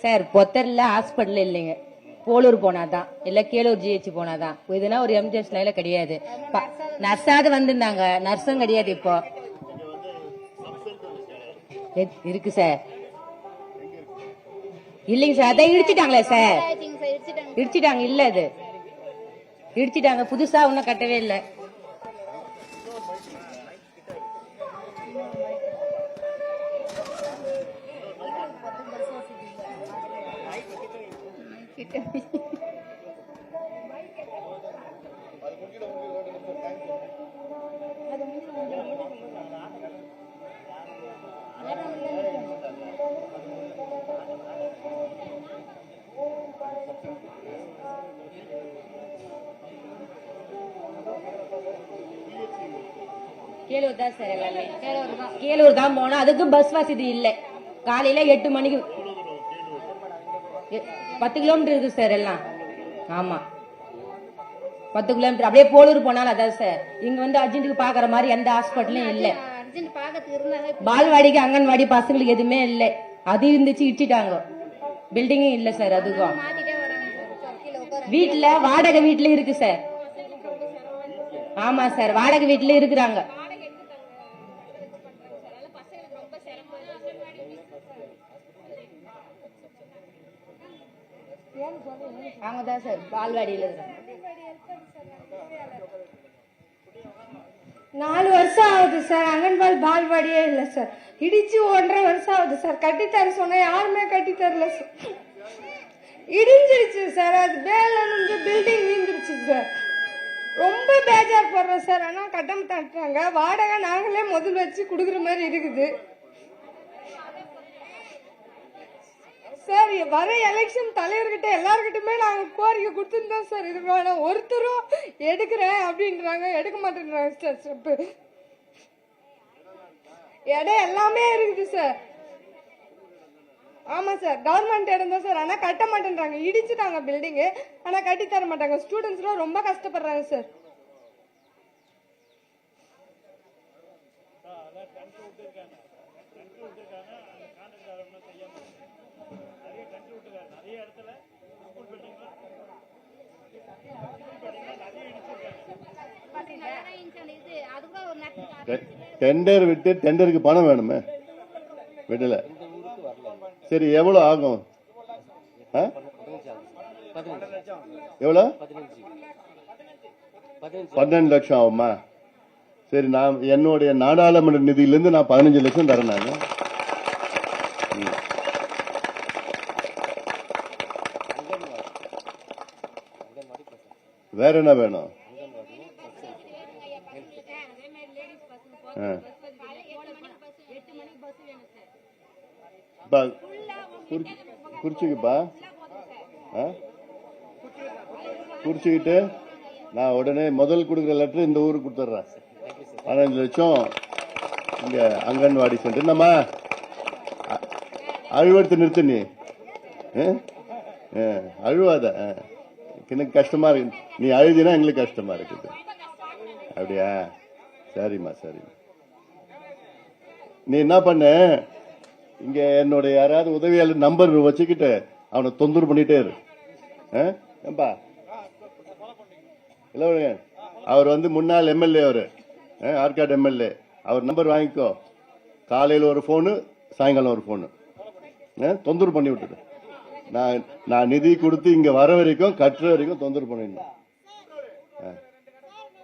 Sir பொத்தர்ல hospital இல்லைங்க, போலூர் போனாதான் இல்ல கேலூர் ஜிஹெச் போனாதான். இதுனா ஒரு எம்ஜிஎஸ் லைல கிடையாது. நர்ஸாவது வந்திருந்தாங்க, நர்ஸும் கிடையாது இப்போ. இருக்கு சார். இல்லைங்க சார், அதை இடிச்சிட்டாங்களே சார், இடிச்சிட்டாங்க. இல்ல அது இடிச்சிட்டாங்க, புதுசா ஒன்னும் கட்டவே இல்லை. கேலூர் தான் சார், எல்லாமே கேலூர் தான் போனோம். அதுக்கு பஸ் வசதி இல்லை. காலையில 8 மணிக்கு 10 கிலோமீட்டர் இருக்கு சார் எல்லாம். ஆமா 10 கிலோமீட்டர். அப்படியே போலூர் போனாலும் அதான் சார். இங்க வந்து அர்ஜென்ட்டுக்கு பாக்குற மாதிரி எந்த ஹாஸ்பிட்டலும் இல்ல. பால்வாடிக்கு அங்கன்வாடி பசங்களுக்கு எதுவுமே இல்லை. அது இருந்துச்சு, இடிச்சிட்டாங்க. பில்டிங்கும் இல்ல சார். அதுக்கும் வீட்டுல வாடகை வீட்டுல இருக்கு சார். ஆமா சார், வாடகை வீட்டுல இருக்கிறாங்க. அவங்கதான் சார் பால்வாடியில 4 வருஷம் ஆகுது சார். அங்கன்வாடி பால்வாடியே இல்ல சார். இடிச்சு 1.5 வருஷம் ஆகுது சார். கட்டித்தர சொன்ன யாருமே கட்டித்தரல சார். இடிஞ்சிருச்சு சார். அது மேல இருந்து பில்டிங் நீந்துருச்சு சார். ரொம்ப பேஜார் போடுறோம் சார். ஆனா கட்டம் தட்டுறாங்க. வாடகை நாங்களே முதல் வச்சு குடுக்குற மாதிரி இருக்குது சார். வர எலெக்ஷன் தலைவர்கிட்ட எல்லார்கிட்டயுமே நாங்க கோரிக்கை கொடுத்துருந்தோம் சார். இது வேணும், ஒருத்தரும் எடுக்கிறேன் அப்படின்றாங்க, எடுக்க மாட்டேன்றாங்க சார். ஸ்டெப்பு இடம் எல்லாமே இருக்குது சார். ஆமா சார், கவர்மெண்ட் இடம் தான் சார். ஆனா கட்ட மாட்டேன்றாங்க, இடிச்சுட்டாங்க பில்டிங்கு. ஆனா கட்டி தர மாட்டாங்க. ஸ்டூடெண்ட்ஸ் ரொம்ப கஷ்டப்படுறாங்க சார். டெண்டர் விட்டு டெண்டருக்கு பணம் வேணுமே, விடல. சரி, எவ்வளவு ஆகும்? எவ்வளவு? 12 லட்சம் ஆகுமா? சரி, நான் என்னுடைய நாடாளுமன்ற நிதியிலிருந்து நான் 15 லட்சம் தரேன். நான் வேற என்ன வேணும்? குறிச்சுக்குப்பா, குறிச்சுக்கிட்டு நான் உடனே முதல் கொடுக்குற லெட்டர் இந்த ஊருக்கு கொடுத்துட்றேன். 15 லட்சம் இங்க அங்கன்வாடி சென்டர். நம்ம அழுவெடுத்து நிறுத்து. நீ அழுவாத, எனக்கு கஷ்டமா இருக்கு. நீ அழுதினா எங்களுக்கு கஷ்டமா இருக்குது. அப்படியா? சரிம்மா, சரிம்மா. நீ என்ன பண்ண, இங்க என்னோட யாராவது உதவியாளர் நம்பர் வச்சுக்கிட்டு அவனை தொந்தரவு பண்ணிட்டே இரு. ஏம்பா இல்ல, அவர் வந்து முன்னாள் எம்எல்ஏ, அவரு ஆற்காடு எம்எல்ஏ. அவர் நம்பர் வாங்கிக்கோ. காலையில் ஒரு போனு, சாயங்காலம் ஒரு போனு. தொந்தரவு பண்ணி விட்டுடு. நான் நிதி கொடுத்து இங்க வர வரைக்கும், கட்டுற வரைக்கும் தொந்தரவு பண்ணிடணும்.